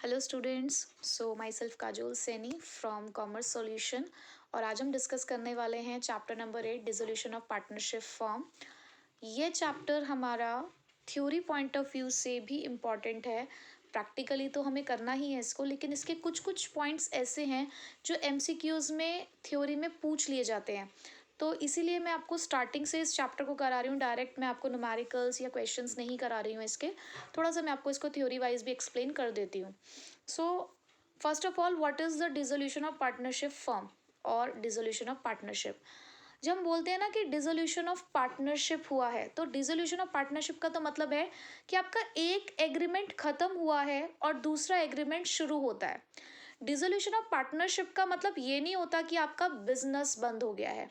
Hello students. My self Kajol Saini from commerce solution. और आज हम डिस्कस करने वाले हैं chapter number 8, dissolution of partnership form. ये चैप्टर हमारा थ्योरी पॉइंट ऑफ व्यू से भी इम्पॉर्टेंट है। प्रैक्टिकली तो हमें करना ही है इसको, लेकिन इसके कुछ कुछ पॉइंट्स ऐसे हैं जो एमसीक्यूज़ में थ्योरी में पूछ लिए जाते हैं। तो इसीलिए मैं आपको स्टार्टिंग से इस चैप्टर को करा रही हूँ। डायरेक्ट मैं आपको न्यूमेरिकल्स या क्वेश्चंस नहीं करा रही हूँ इसके। थोड़ा सा मैं आपको इसको थ्योरी वाइज भी एक्सप्लेन कर देती हूँ। So first of all, what is the dissolution of partnership firm और डिसोल्यूशन ऑफ पार्टनरशिप। जब हम बोलते हैं ना कि डिसोल्यूशन ऑफ पार्टनरशिप हुआ है, तो डिसोल्यूशन ऑफ पार्टनरशिप का तो मतलब है कि आपका एक एग्रीमेंट खत्म हुआ है और दूसरा एग्रीमेंट शुरू होता है। डिसोल्यूशन ऑफ पार्टनरशिप का मतलब ये नहीं होता कि आपका बिजनेस बंद हो गया है।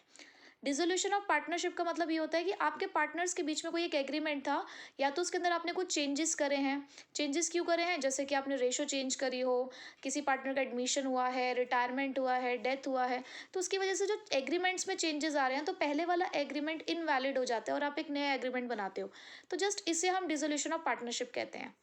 डिसोल्यूशन ऑफ पार्टनरशिप का मतलब ये होता है कि आपके पार्टनर्स के बीच में कोई एक एग्रीमेंट था, या तो उसके अंदर आपने कुछ चेंजेस करे हैं। चेंजेस क्यों करे हैं? जैसे कि आपने रेशो चेंज करी हो, किसी पार्टनर का एडमिशन हुआ है, रिटायरमेंट हुआ है, डेथ हुआ है, तो उसकी वजह से जो एग्रीमेंट्स में चेंजेस आ रहे हैं, तो पहले वाला एग्रीमेंट इनवैलिड हो जाता है और आप एक नया एग्रीमेंट बनाते हो। तो जस्ट इसे हम डिसोल्यूशन ऑफ पार्टनरशिप कहते हैं।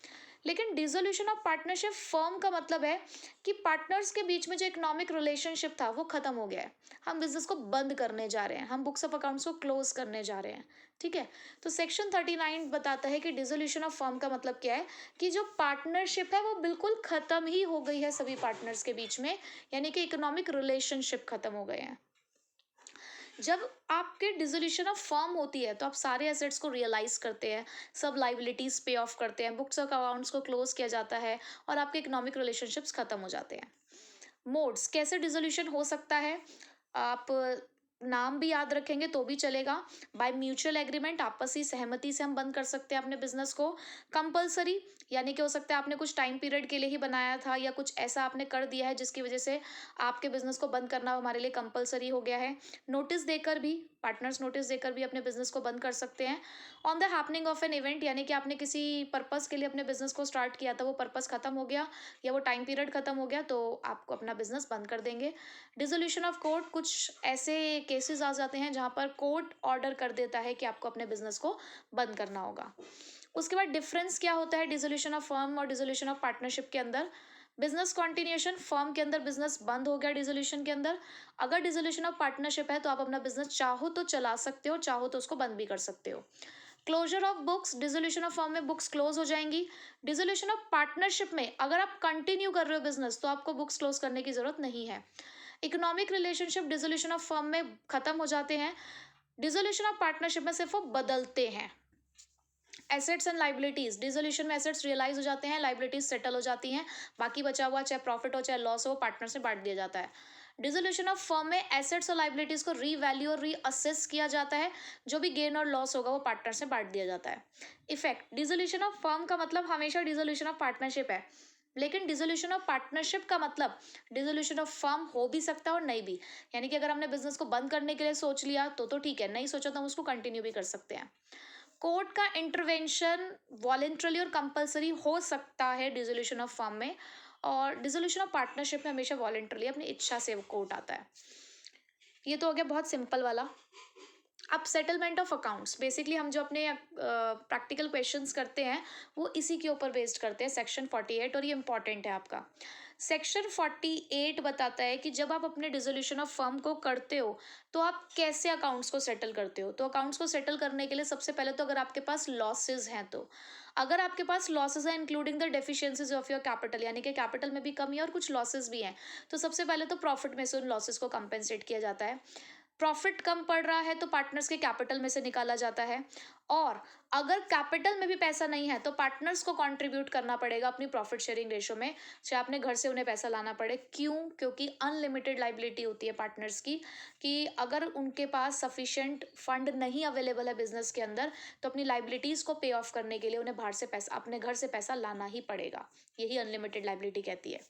लेकिन डिसोल्यूशन ऑफ पार्टनरशिप फर्म का मतलब है कि पार्टनर्स के बीच में जो इकोनॉमिक रिलेशनशिप था वो खत्म हो गया है। हम बिजनेस को बंद करने जा रहे हैं, हम बुक्स ऑफ अकाउंट्स को क्लोज करने जा रहे हैं। ठीक है। तो सेक्शन 39 बताता है कि डिसोल्यूशन ऑफ फर्म का मतलब क्या है, कि जो पार्टनरशिप है वो बिल्कुल खत्म ही हो गई है सभी पार्टनर्स के बीच में, यानी कि इकोनॉमिक रिलेशनशिप खत्म हो गए हैं। जब आपके डिसोल्यूशन ऑफ फर्म होती है तो आप सारे एसेट्स को रियलाइज करते हैं, सब लाइबिलिटीज पे ऑफ करते हैं, बुक्स ऑफ अकाउंट्स को क्लोज किया जाता है और आपके इकोनॉमिक रिलेशनशिप्स खत्म हो जाते हैं। मोड्स कैसे डिसोल्यूशन हो सकता है, आप नाम भी याद रखेंगे तो भी चलेगा। बाय म्यूचुअल एग्रीमेंट, आपसी सहमति से हम बंद कर सकते हैं अपने बिजनेस को। कंपलसरी, यानी कि हो सकता है आपने कुछ टाइम पीरियड के लिए ही बनाया था, या कुछ ऐसा आपने कर दिया है जिसकी वजह से आपके बिजनेस को बंद करना हमारे लिए कंपलसरी हो गया है। नोटिस देकर भी, पार्टनर्स नोटिस देकर भी अपने बिजनेस को बंद कर सकते हैं। On the happening of an event, यानी कि आपने किसी पर्पस के लिए अपने बिजनेस को स्टार्ट किया था, वो पर्पस खत्म हो गया या वो टाइम पीरियड खत्म हो गया, तो आपको अपना बिजनेस बंद कर देंगे। डिसोल्यूशन ऑफ कोर्ट, कुछ ऐसे केसेस आ जाते हैं जहां पर कोर्ट ऑर्डर कर देता है कि आपको अपने बिजनेस को बंद करना होगा। उसके बाद डिफरेंस क्या होता है डिसोल्यूशन ऑफ फर्म और डिसोल्यूशन ऑफ पार्टनरशिप के अंदर। बिजनेस कॉन्टिन्यूएशन, फर्म के अंदर बिजनेस बंद हो गया डिसोल्यूशन के अंदर। अगर डिसोल्यूशन ऑफ पार्टनरशिप है तो आप अपना बिजनेस चाहो तो चला सकते हो, चाहो तो उसको बंद भी कर सकते हो। Closure of books, dissolution of firm में बुक्स क्लोज हो जाएंगी। डिसोल्यूशन ऑफ पार्टनरशिप में अगर आप कंटिन्यू कर रहे हो बिजनेस तो आपको बुक्स क्लोज करने की जरूरत नहीं है। Economic relationship dissolution of firm में खत्म हो जाते हैं। डिसोल्यूशन ऑफ पार्टनरशिप में सिर्फ वो बदलते हैं। एसेट्स एंड लाइबिलिटीज, डिसोल्यूशन में एसेट्स रियलाइज हो जाते हैं, लाइबिलिटीज सेटल हो जाती हैं, बाकी बचा हुआ चाहे प्रॉफिट हो चाहे लॉस हो पार्टनर से बांट दिया जाता है। डिसोल्यूशन ऑफ फर्म में एसेट्स और लाइबिलिटीज को रीवैल्यू और रीअसेस किया जाता है, जो भी गेन और लॉस होगा वो पार्टनर से बांट दिया जाता है। इफेक्ट, डिसोल्यूशन ऑफ फर्म का मतलब हमेशा डिसोल्यूशन ऑफ पार्टनरशिप है, लेकिन डिसोल्यूशन ऑफ पार्टनरशिप का मतलब डिसोल्यूशन ऑफ फर्म हो भी सकता है और नहीं भी। यानी कि अगर हमने बिजनेस को बंद करने के लिए सोच लिया तो ठीक है, नहीं सोचा तो हम उसको कंटिन्यू भी कर सकते हैं। कोर्ट का इंटरवेंशन वॉलेंट्रली और कंपलसरी हो सकता है डिसोल्यूशन ऑफ फर्म में, और डिसोल्यूशन ऑफ पार्टनरशिप में हमेशा वॉलेंट्रली अपनी इच्छा से कोर्ट आता है। ये तो हो गया बहुत सिंपल वाला। अब सेटलमेंट ऑफ अकाउंट्स, बेसिकली हम जो अपने प्रैक्टिकल क्वेश्चंस करते हैं वो इसी के ऊपर बेस्ड करते हैं, सेक्शन 48, और ये इंपॉर्टेंट है आपका। सेक्शन 48 बताता है कि जब आप अपने डिसोल्यूशन ऑफ फर्म को करते हो तो आप कैसे अकाउंट्स को सेटल करते हो। तो अकाउंट्स को सेटल करने के लिए सबसे पहले तो अगर आपके पास लॉसेज हैं, तो अगर आपके पास लॉसेज हैं including the deficiencies of your capital, यानी कि कैपिटल में भी कमी है और कुछ लॉसेज भी हैं, तो सबसे पहले तो प्रॉफिट में से उन लॉसेज को कंपेंसेट किया जाता है। प्रॉफिट कम पड़ रहा है तो पार्टनर्स के कैपिटल में से निकाला जाता है, और अगर कैपिटल में भी पैसा नहीं है तो पार्टनर्स को कंट्रीब्यूट करना पड़ेगा अपनी प्रॉफिट शेयरिंग रेशो में, चाहे अपने घर से उन्हें पैसा लाना पड़े। क्यों? क्योंकि अनलिमिटेड लाइबिलिटी होती है पार्टनर्स की, कि अगर उनके पास सफिशिएंट फंड नहीं अवेलेबल है बिजनेस के अंदर तो अपनी लाइबिलिटीज को पे ऑफ करने के लिए उन्हें बाहर से पैसा, अपने घर से पैसा लाना ही पड़ेगा। यही अनलिमिटेड लाइबिलिटी कहती है।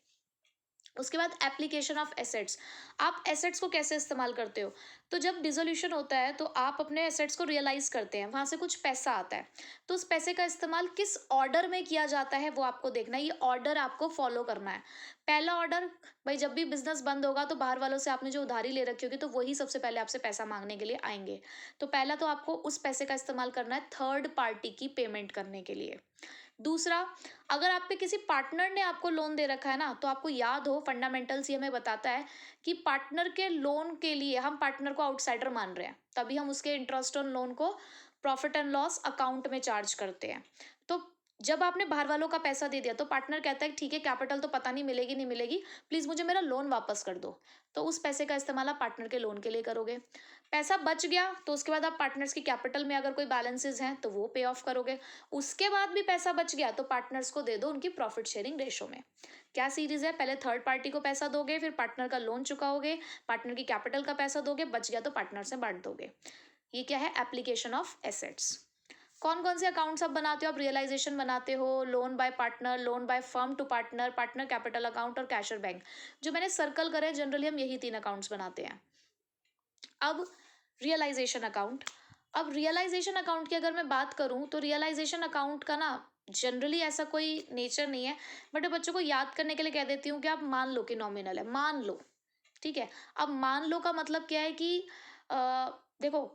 उसके बाद एप्लीकेशन ऑफ एसेट्स, आप एसेट्स को कैसे इस्तेमाल करते हो। तो जब डिसोल्यूशन होता है तो आप अपने एसेट्स को रियलाइज करते हैं, वहां से कुछ पैसा आता है, तो उस पैसे का इस्तेमाल किस ऑर्डर में किया जाता है वो आपको देखना है, ये ऑर्डर आपको फॉलो करना है। पहला ऑर्डर, भाई जब भी बिजनेस बंद होगा तो बाहर वालों से आपने जो उधारी ले रखी होगी तो वही सबसे पहले आपसे पैसा मांगने के लिए आएंगे, तो पहला तो आपको उस पैसे का इस्तेमाल करना है थर्ड पार्टी की पेमेंट करने के लिए। दूसरा, अगर आप पे किसी पार्टनर ने आपको लोन दे रखा है ना, तो आपको याद हो फंडामेंटल्स ये हमें बताता है कि पार्टनर के लोन के लिए हम पार्टनर को आउटसाइडर मान रहे हैं, तभी हम उसके इंटरेस्ट ऑन लोन को प्रॉफिट एंड लॉस अकाउंट में चार्ज करते हैं। तो जब आपने बाहर वालों का पैसा दे दिया तो पार्टनर कहता है ठीक है, कैपिटल तो पता नहीं मिलेगी नहीं मिलेगी, प्लीज मुझे मेरा लोन वापस कर दो। तो उस पैसे का इस्तेमाल आप पार्टनर के लोन के लिए करोगे। पैसा बच गया तो उसके बाद आप पार्टनर्स की कैपिटल में अगर कोई बैलेंसेस हैं तो वो पे ऑफ करोगे। उसके बाद भी पैसा बच गया तो पार्टनर्स को दे दो उनकी प्रॉफिट शेयरिंग रेशो में। क्या सीरीज है, पहले थर्ड पार्टी को पैसा दोगे, फिर पार्टनर का लोन चुकाओगे, पार्टनर की कैपिटल का पैसा दोगे, बच गया तो पार्टनर से बांट दोगे। ये क्या है, एप्लीकेशन ऑफ एसेट्स। कौन कौन से अकाउंट्स आप बनाते हो, आप रियलाइजेशन बनाते हो, loan by partner, loan by firm to partner, partner capital account और कैशर बैंक। जो मैंने सर्कल करे जनरली हम यही 3 अकाउंट्स बनाते हैं। अब रियलाइजेशन अकाउंट। अब रियलाइजेशन अकाउंट की अगर मैं बात करूं तो रियलाइजेशन अकाउंट का ना जनरली ऐसा कोई नेचर नहीं है, बट बच्चों को याद करने के लिए कह देती हूँ कि आप मान लो कि नॉमिनल है, मान लो, ठीक है। अब मान लो का मतलब क्या है कि देखो,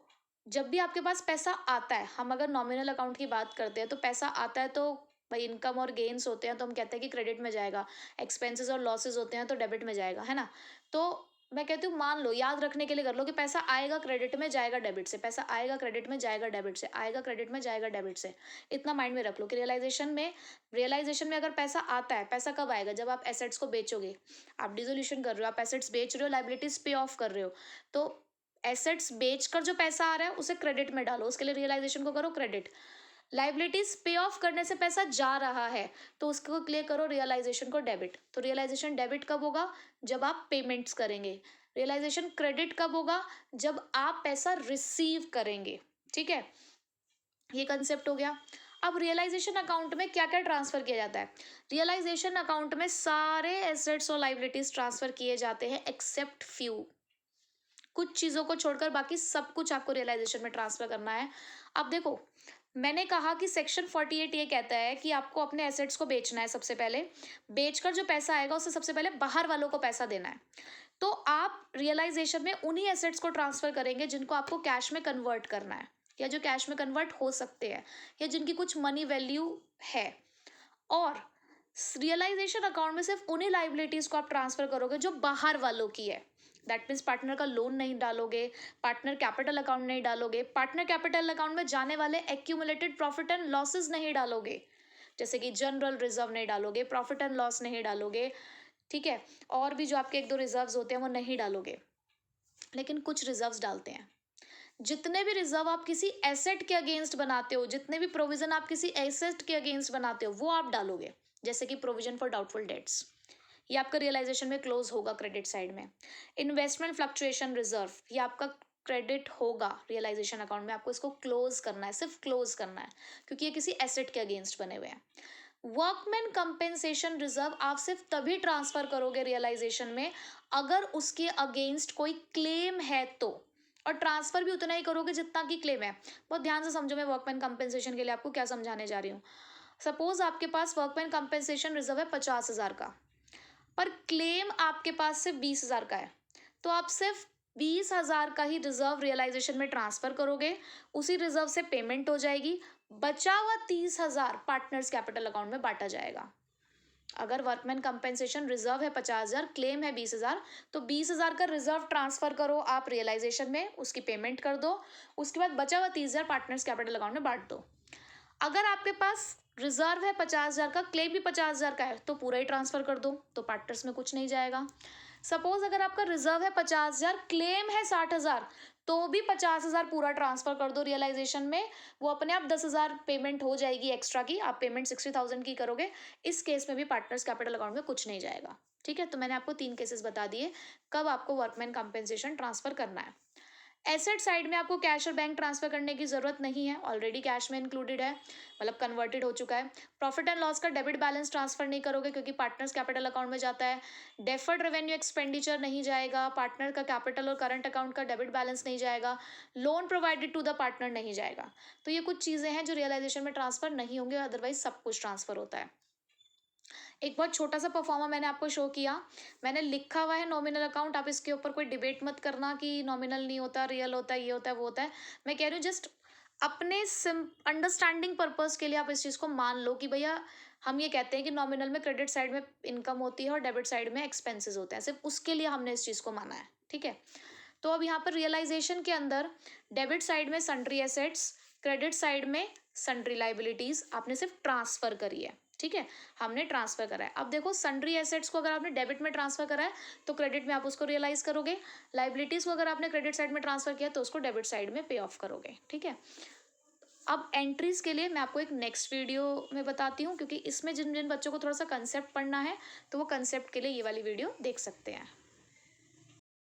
जब भी आपके पास पैसा आता है, हम अगर नॉमिनल अकाउंट की बात करते हैं तो पैसा आता है तो भाई इनकम और गेन्स होते हैं तो हम कहते हैं कि क्रेडिट में जाएगा, एक्सपेंसेस और लॉसेस होते हैं तो डेबिट में जाएगा, है ना। तो मैं कहती हूँ मान लो, याद रखने के लिए कर लो कि पैसा आएगा क्रेडिट में, जाएगा डेबिट से, पैसा आएगा क्रेडिट में, जाएगा डेबिट से, आएगा क्रेडिट में, जाएगा डेबिट से। इतना माइंड में रख लो कि रियलाइजेशन में अगर पैसा आता है, पैसा कब आएगा, जब आप एसेट्स को बेचोगे। आप डिसोल्यूशन कर रहे हो, आप एसेट्स बेच रहे हो, लाइबिलिटीज पे ऑफ कर रहे हो, तो एसेट्स बेचकर जो पैसा आ रहा है उसे क्रेडिट में डालो, उसके लिए रियलाइजेशन को करो क्रेडिट। लाइबिलिटीज पे ऑफ करने से पैसा जा रहा है तो उसको क्लियर करो रियलाइजेशन को डेबिट। तो रियलाइजेशन डेबिट कब होगा, जब आप पेमेंट्स करेंगे। रियलाइजेशन क्रेडिट कब होगा, जब आप पैसा रिसीव करेंगे। ठीक है, ये कंसेप्ट हो गया। अब रियलाइजेशन अकाउंट में क्या क्या ट्रांसफर किया जाता है। रियलाइजेशन अकाउंट में सारे एसेट्स और लाइबिलिटीज ट्रांसफर किए जाते हैं एक्सेप्ट फ्यू। कुछ चीज़ों को छोड़कर बाकी सब कुछ आपको रियलाइजेशन में ट्रांसफर करना है। अब देखो, मैंने कहा कि सेक्शन 48 ये कहता है कि आपको अपने एसेट्स को बेचना है, सबसे पहले बेचकर जो पैसा आएगा उससे सबसे पहले बाहर वालों को पैसा देना है। तो आप रियलाइजेशन में उन्हीं एसेट्स को ट्रांसफर करेंगे जिनको आपको कैश में कन्वर्ट करना है, या जो कैश में कन्वर्ट हो सकते हैं, या जिनकी कुछ मनी वैल्यू है। और रियलाइजेशन अकाउंट में सिर्फ उन्हीं लाइबिलिटीज को आप ट्रांसफर करोगे जो बाहर वालों की है। दैट मीन्स पार्टनर का लोन नहीं डालोगे, पार्टनर कैपिटल अकाउंट नहीं डालोगे, पार्टनर कैपिटल अकाउंट में जाने वाले एक्यूमुलेटेड प्रॉफिट एंड लॉसेस नहीं डालोगे, जैसे कि जनरल रिजर्व नहीं डालोगे, प्रॉफिट एंड लॉस नहीं डालोगे, ठीक है, और भी जो आपके 1-2 रिजर्व्स होते हैं वो नहीं डालोगे। लेकिन कुछ रिजर्व्स डालते हैं। जितने भी रिजर्व आप किसी एसेट के अगेंस्ट बनाते हो, जितने भी प्रोविजन आप किसी एसेट के अगेंस्ट बनाते हो, वो आप डालोगे। जैसे कि प्रोविजन फॉर डाउटफुल डेट्स, ये आपका रियलाइजेशन में क्लोज होगा क्रेडिट साइड में। इन्वेस्टमेंट फ्लक्चुएशन रिजर्व, ये आपका क्रेडिट होगा रियलाइजेशन अकाउंट में, आपको इसको क्लोज करना है, सिर्फ क्लोज करना है, क्योंकि ये किसी एसेट के अगेंस्ट बने हुए हैं। वर्कमैन कंपेंसेशन रिजर्व आप सिर्फ तभी ट्रांसफर करोगे रियलाइजेशन में अगर उसके अगेंस्ट कोई क्लेम है तो, और ट्रांसफर भी उतना ही करोगे जितना की क्लेम है। बहुत ध्यान से समझो, मैं वर्कमैन कंपेंसेशन के लिए आपको क्या समझाने जा रही हूँ। सपोज आपके पास वर्कमैन कंपेंसेशन रिजर्व है 50,000 का, पर क्लेम आपके पास सिर्फ 20,000 का है, तो आप सिर्फ 20,000 का ही रिजर्व रियलाइजेशन में ट्रांसफर करोगे, उसी रिजर्व से पेमेंट हो जाएगी, बचा हुआ 30,000 पार्टनर्स कैपिटल अकाउंट में बांटा जाएगा। अगर वर्कमैन कंपेंसेशन रिजर्व है 50,000, क्लेम है 20,000, तो 20,000 का रिजर्व ट्रांसफर करो आप रियलाइजेशन में, उसकी पेमेंट कर दो, उसके बाद बचा हुआ 30,000 पार्टनर्स कैपिटल अकाउंट में बांट दो। अगर आपके पास रिजर्व है 50,000 का, क्लेम भी 50,000 का है, तो पूरा ही ट्रांसफर कर दो, तो पार्टनर्स में कुछ नहीं जाएगा। सपोज अगर आपका रिजर्व है 50,000, क्लेम है 60,000, तो भी 50,000 पूरा ट्रांसफर कर दो रियलाइजेशन में, वो अपने आप 10,000 पेमेंट हो जाएगी एक्स्ट्रा की, आप पेमेंट 60,000 की करोगे, इस केस में भी पार्टनर्स कैपिटल अकाउंट में कुछ नहीं जाएगा। ठीक है, तो मैंने आपको 3 केसेस बता दिए कब आपको वर्कमैन कंपेंसेशन ट्रांसफर करना है। एसेट साइड में आपको कैश और बैंक ट्रांसफर करने की जरूरत नहीं है, ऑलरेडी कैश में इंक्लूडेड है, मतलब कन्वर्टेड हो चुका है। प्रॉफिट एंड लॉस का डेबिट बैलेंस ट्रांसफर नहीं करोगे क्योंकि पार्टनर्स कैपिटल अकाउंट में जाता है। डेफर्ड रेवेन्यू एक्सपेंडिचर नहीं जाएगा, पार्टनर का कैपिटल और करंट अकाउंट का डेबिट बैलेंस नहीं जाएगा, loan provided to the partner नहीं जाएगा। तो ये कुछ चीजें हैं जो रियलाइजेशन में ट्रांसफर नहीं होंगे, अदरवाइज सब कुछ ट्रांसफर होता है। एक बहुत छोटा सा परफॉर्मा मैंने आपको शो किया, मैंने लिखा हुआ है नॉमिनल अकाउंट, आप इसके ऊपर कोई डिबेट मत करना कि नॉमिनल नहीं होता, रियल होता है, ये होता है, वो होता है। मैं कह रही हूँ जस्ट अपने सिम अंडरस्टैंडिंग पर्पस के लिए आप इस चीज़ को मान लो कि भैया हम ये कहते हैं कि नॉमिनल में क्रेडिट साइड में इनकम होती है और डेबिट साइड में एक्सपेंसेस होते हैं, सिर्फ उसके लिए हमने इस चीज़ को माना है, ठीक है। तो अब यहाँ पर रियलाइजेशन के अंदर डेबिट साइड में सन्ड्री एसेट्स, क्रेडिट साइड में सन्ड्री लाइबिलिटीज आपने सिर्फ ट्रांसफर करी है, ठीक है। हमने ट्रांसफर करा है। अब देखो सन्ड्री एसेट्स को अगर आपने डेबिट में ट्रांसफर करा है तो क्रेडिट में आप उसको रियलाइज करोगे, लाइबिलिटीज को अगर आपने क्रेडिट साइड में ट्रांसफर किया तो उसको डेबिट साइड में पे ऑफ करोगे, ठीक है। अब एंट्रीज के लिए मैं आपको एक नेक्स्ट वीडियो में बताती हूँ, क्योंकि इसमें जिन जिन बच्चों को थोड़ा सा कंसेप्ट पढ़ना है तो वो कंसेप्ट के लिए ये वाली वीडियो देख सकते हैं।